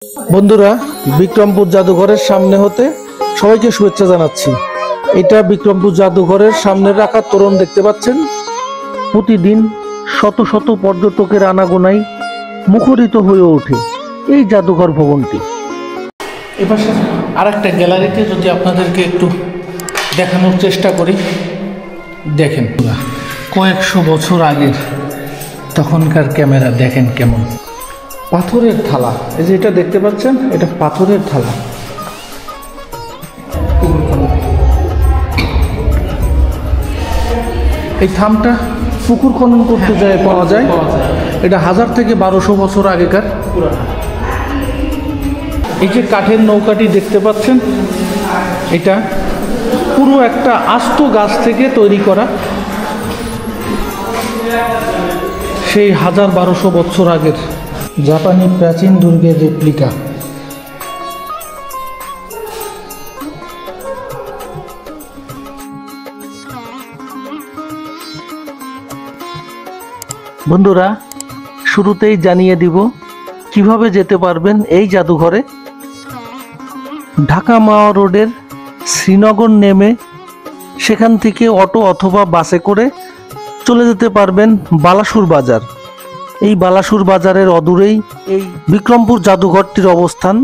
বন্ধুরা, বিক্রমপুর জাদুঘরের সামনে হতে সবাইকে শুভেচ্ছা জানাচ্ছি। এটা বিক্রমপুর জাদুঘরের সামনে রাখা তোরণ দেখতে পাচ্ছেন। প্রতিদিন শত শত পর্যটকের আনাগোনায় মুখরিত হয়ে ওঠে এই জাদুঘর ভবনটি। এপাশে আর একটা গ্যালারিতে যদি আপনাদেরকে একটু দেখানোর চেষ্টা করি, দেখেন কয়েকশো বছর আগের তখনকার ক্যামেরা দেখেন কেমন। পাথরের থালা, এই যে এটা দেখতে পাচ্ছেন, এটা পাথরের থালা। এই থামটা পুকুর খনন করতে পাওয়া যায়। এটা 1000 থেকে 1200 বছর আগেকার। এই যে কাঠের নৌকাটি দেখতে পাচ্ছেন, এটা পুরো একটা আস্ত গাছ থেকে তৈরি করা, সেই 1000-1200 বছর আগের জাপানি প্রাচীন দুর্গের রেপ্লিকা। বন্ধুরা, শুরুতেই জানিয়ে দিব কিভাবে যেতে পারবেন এই জাদুঘরে। ঢাকা মাওয়া রোডের শ্রীনগর নেমে সেখান থেকে অটো অথবা বাসে করে চলে যেতে পারবেন বালাসুর বাজার। এই বালাসুর বাজারের অদূরেই এই বিক্রমপুর জাদুঘরটির অবস্থান।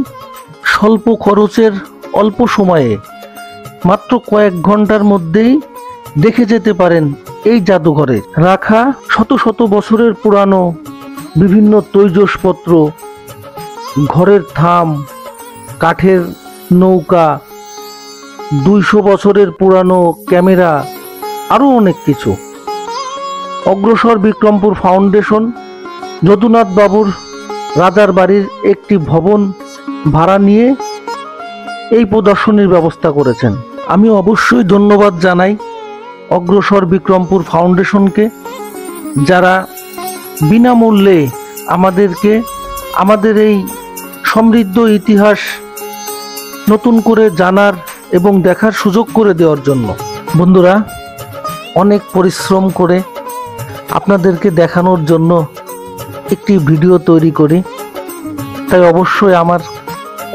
স্বল্প খরচের অল্প সময়ে মাত্র কয়েক ঘন্টার মধ্যেই দেখে যেতে পারেন এই জাদুঘরে রাখা শত শত বছরের পুরানো বিভিন্ন তৈজসপত্র, ঘরের থাম, কাঠের নৌকা, 200 বছরের পুরানো ক্যামেরা, আরও অনেক কিছু। অগ্রসর বিক্রমপুর ফাউন্ডেশন যদুনাথ বাবুর রাজার বাড়ির একটি ভবন ভাড়া নিয়ে এই প্রদর্শনীর ব্যবস্থা করেছেন। আমি অবশ্যই ধন্যবাদ জানাই অগ্রসর বিক্রমপুর ফাউন্ডেশনকে, যারা বিনামূল্যে আমাদেরকে আমাদের এই সমৃদ্ধ ইতিহাস নতুন করে জানার এবং দেখার সুযোগ করে দেওয়ার জন্য। বন্ধুরা, অনেক পরিশ্রম করে আপনাদেরকে দেখানোর জন্য একটি ভিডিও তৈরি করি, তাই অবশ্যই আমার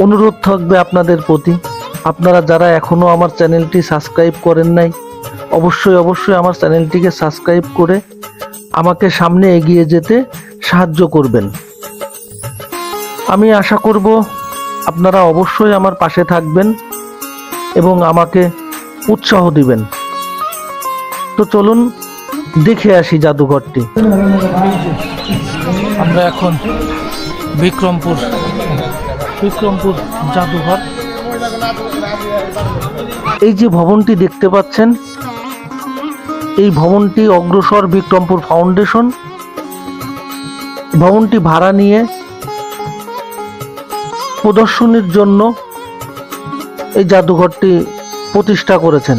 অনুরোধ থাকবে আপনাদের প্রতি, আপনারা যারা এখনও আমার চ্যানেলটি সাবস্ক্রাইব করেন নাই, অবশ্যই আমার চ্যানেলটিকে সাবস্ক্রাইব করে আমাকে সামনে এগিয়ে যেতে সাহায্য করবেন। আমি আশা করব আপনারা অবশ্যই আমার পাশে থাকবেন এবং আমাকে উৎসাহ দিবেন। তো চলুন দেখে আসি জাদুঘরটি। আমরা এখন বিক্রমপুর জাদুঘর। এই যে ভবনটি দেখতে পাচ্ছেন, এই ভবনটি অগ্রসর বিক্রমপুর ফাউন্ডেশন ভবনটি ভাড়া নিয়ে প্রদর্শনীর জন্য এই জাদুঘরটি প্রতিষ্ঠা করেছেন।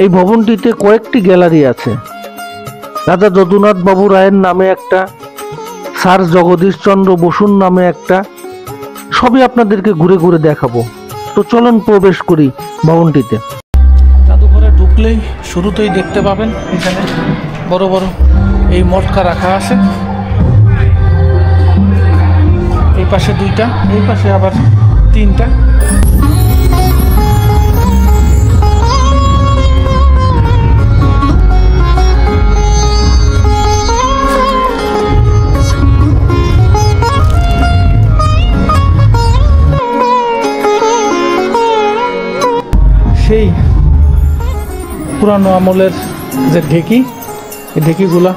এই ভবনটিতে কয়েকটি গ্যালারি আছে। রাজা যদুনাথ বাবু রায়ের নামে একটা, স্যার জগদীশ চন্দ্র বসুর নামে একটা, সবই আপনাদেরকে ঘুরে ঘুরে দেখাবো। তো চলুন প্রবেশ করি ভবনটিতে। জাদুঘরে ঢুকলেই শুরুতেই দেখতে পাবেন এখানে বড় বড় এই মটকা রাখা আছে। এই পাশে 2টা, এই পাশে আবার 3টা। সেই পুরানো আমলের যে ঢেকি, এই ঢেকিগুলা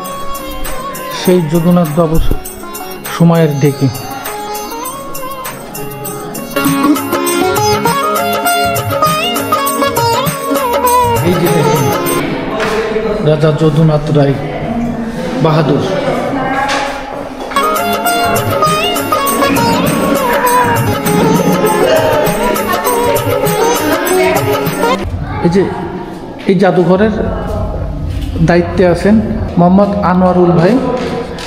সেই যদুনাথ বাবুর সময়ের ঢেকি। এই যে দেখুন, রাজা যদুনাথ রায় বাহাদুর। এই যে এই জাদুঘরের দায়িত্বে আছেন মোহাম্মদ আনোয়ারুল ভাই।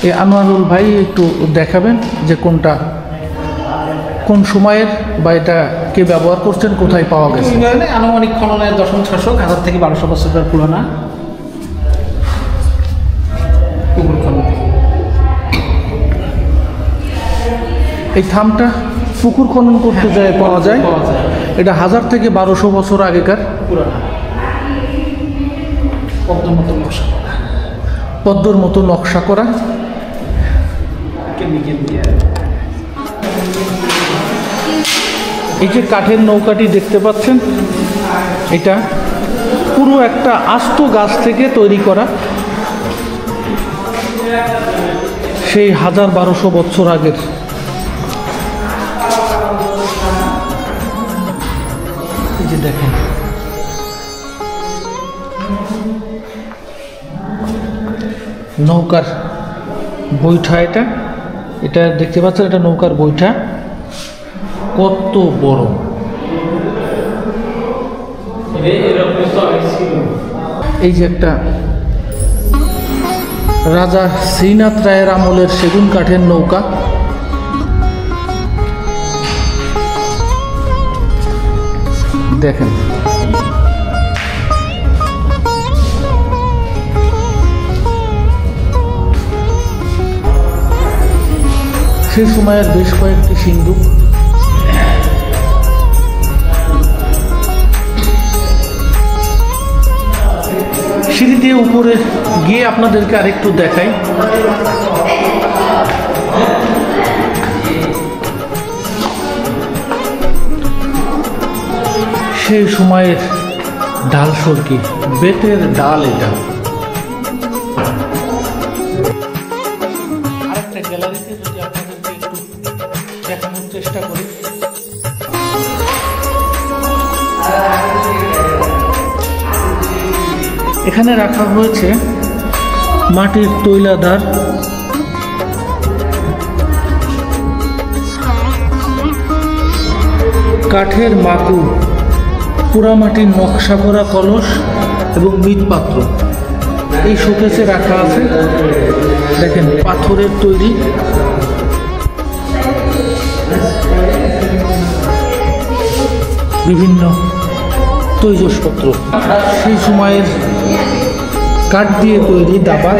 এই আনোয়ারুল ভাই একটু দেখাবেন যে কোনটা কোন সময়ের বা এটা কে ব্যবহার করছেন, কোথায় পাওয়া গেছে। আনুমানিক খননের দশম শাসক 1000 থেকে 1200 বছরের পুরানা পুকুর খনন। এই থামটা পুকুর খনন করতে যায় পাওয়া যায়। এটা 1000 থেকে 1200 বছর আগেকার পুরানা পদ্মর মতো নকশা করা। পদ্মর মতো নকশা করা। এই যে কাঠের নৌকাটি দেখতে পাচ্ছেন, এটা পুরো একটা আস্ত গাছ থেকে তৈরি করা, সেই 1000-1200 বছর আগের। এই যে দেখেন, নৌকার বৈঠা, এটা দেখতে পাচ্ছেন, এটা নৌকার বৈঠা। কত বড়! এই যে একটা রাজা শ্রীনাথ রায়ের আমলের সেগুন কাঠের নৌকা। দেখেন, সেই সময়ের বেশ কয়েকটি সিন্ধুক। সিঁড়ি দিয়ে উপরে গিয়ে আপনাদেরকে আরেকটু দেখাই। সেই সময়ের ডাল সরকি, বেতের ডাল। এটা আরেকটা গ্যালারিতে যদি আপনাদেরকে একটু দেখানোর চেষ্টা করি। এখানে রাখা হয়েছে মাটির তৈলাধার, কাঠের মাকু, পোড়ামাটির নকশা করা কলস এবং মৃৎপাত্র এই শোকেসে রাখা আছে। দেখেন, পাথরের তৈরি। বিভিন্ন তৈজসপত্র, সেই সময়ের কাঠ দিয়ে তৈরি দাবা।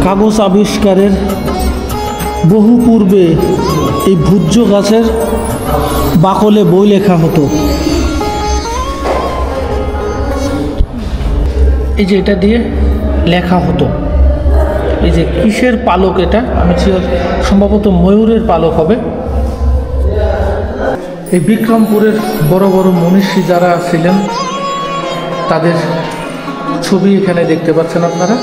কাগজ আবিষ্কারের বহু পূর্বে এই ভূজ্য গাছের বাকলে বই লেখা হতো। এই যে এটা দিয়ে লেখা হতো। এই যে কিসের পালক, এটা আমি সম্ভবত ময়ূরের পালক হবে। এই বিক্রমপুরের বড় বড় মনীষী যারা ছিলেন তাদের ছবি এখানে দেখতে পাচ্ছেন আপনারা।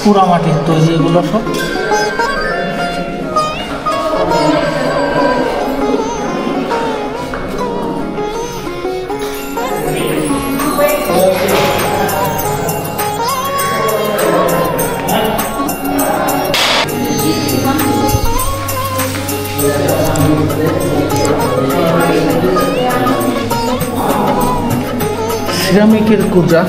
পোড়ামাটির তৈরি এগুলো সব। সিরামিকের কুজা।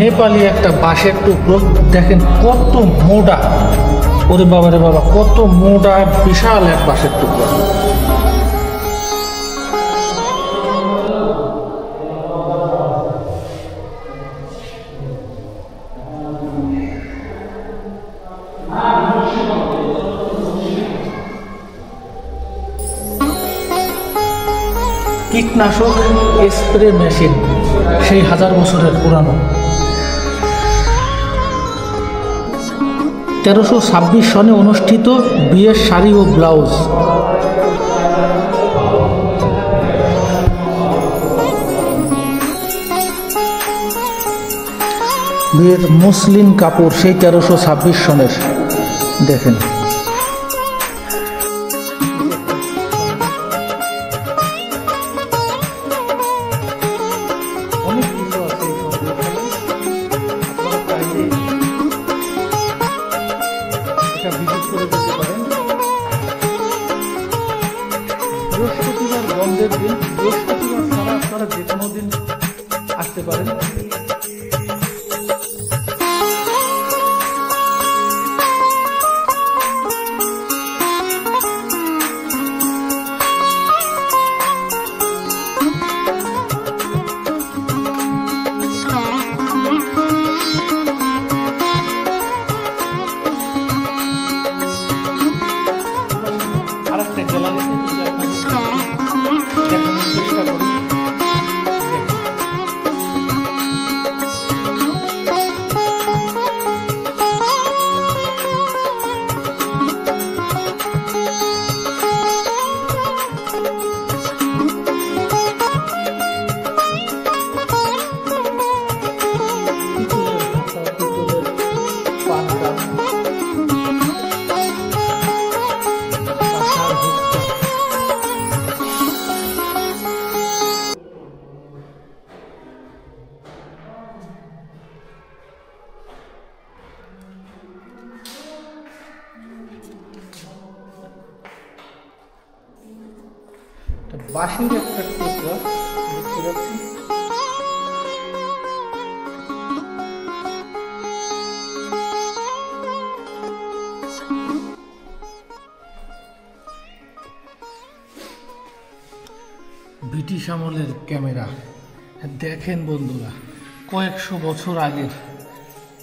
নেপালি একটা বাঁশের টুকরো, দেখেন কত মোটা। ওরে বাবা রে বাবা, কত মোটা, বিশাল এক বাঁশের টুকরো। কীট কীটনাশক স্প্রে মেশিন, সেই 1000 বছরের পুরানো। 1326 সনে অনুষ্ঠিত বিয়ের শাড়ি ও ব্লাউজ। বিয়ের মসলিন কাপড়, সেই 1326 সনের। দেখেন অনেক কিছু আছে এই সব এখানে। আপনারা চাইলে এটা ভিজিট করে যেতে পারেন। বৃহস্পতিবার বন্ধের দিন, বৃহস্পতিবার ছাড়া আপনারা যে কোনো দিন আসতে পারেন। আরেকটা গ্যালারিতে যদি আপনাদের দেখানোর চেষ্টা করি, বাঁশের একটা টুকরা দেখতে পাচ্ছি। ব্রিটিশ আমলের ক্যামেরা। দেখেন বন্ধুরা, কয়েকশো বছর আগের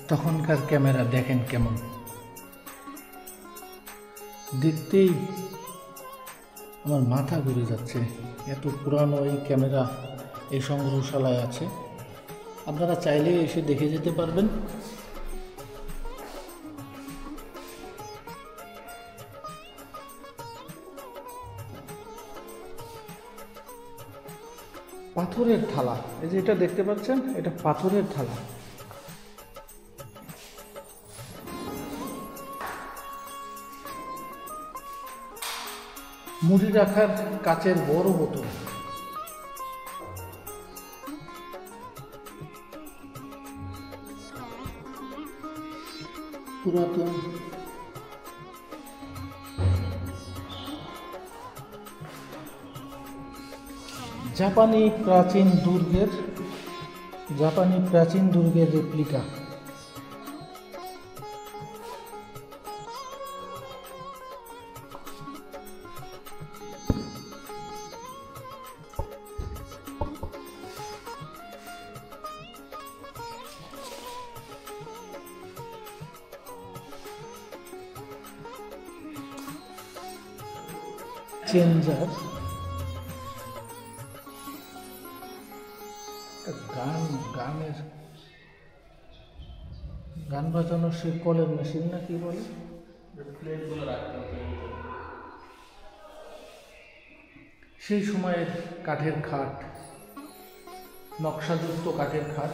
তখনকার ক্যামেরা দেখেন কেমন। দেখতেই আমার মাথা ঘুরে যাচ্ছে, এত পুরানো এই ক্যামেরা এই সংগ্রহশালায় আছে। আপনারা চাইলে এসে দেখে যেতে পারবেন। পাথরের থালা, এই যে এটা দেখতে পাচ্ছেন, এটা পাথরের থালা। মুড়ি রাখার কাচের বড় বোতল। পুরাতন জাপানি প্রাচীন দুর্গের রেপ্লিকা। চেঞ্জার, গান বাজানোর সে কলের মেশিন না কি বলে, সেই সময়ের কাঠের খাট, নকশাযুক্ত কাঠের খাট।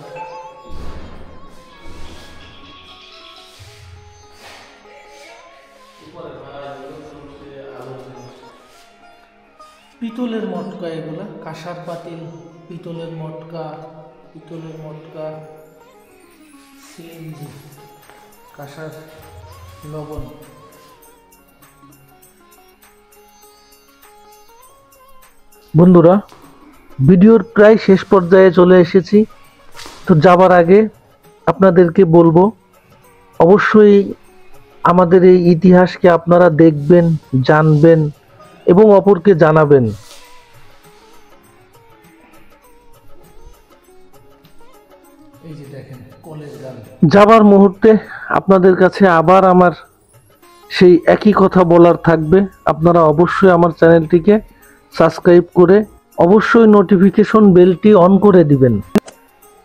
পিতলের মটকা, এগুলা কাঁসার পাতিল, পিতলের মটকা, সিএনজি, কাঁসার লবণ। বন্ধুরা, ভিডিওর প্রায় শেষ পর্যায়ে চলে এসেছি। তো যাবার আগে আপনাদেরকে বলবো, অবশ্যই আমাদের এই ইতিহাসকে আপনারা দেখবেন, জানবেন এবং অপরকে জানাবেন। এই যে দেখেন কলের গান। যাবার মুহূর্তে আপনাদের কাছে আবার আমার সেই একই কথা বলার থাকবে, আপনারা অবশ্যই আমার চ্যানেলটিকে সাবস্ক্রাইব করে অবশ্যই নোটিফিকেশন বেলটি অন করে দিবেন।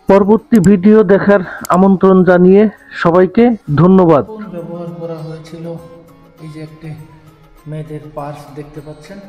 পরবর্তী ভিডিও দেখার আমন্ত্রণ জানিয়ে সবাইকে ধন্যবাদ। ব্যবহার করা হয়েছিল। এই যে একটি মেয়েদের পার্স দেখতে পাচ্ছেন,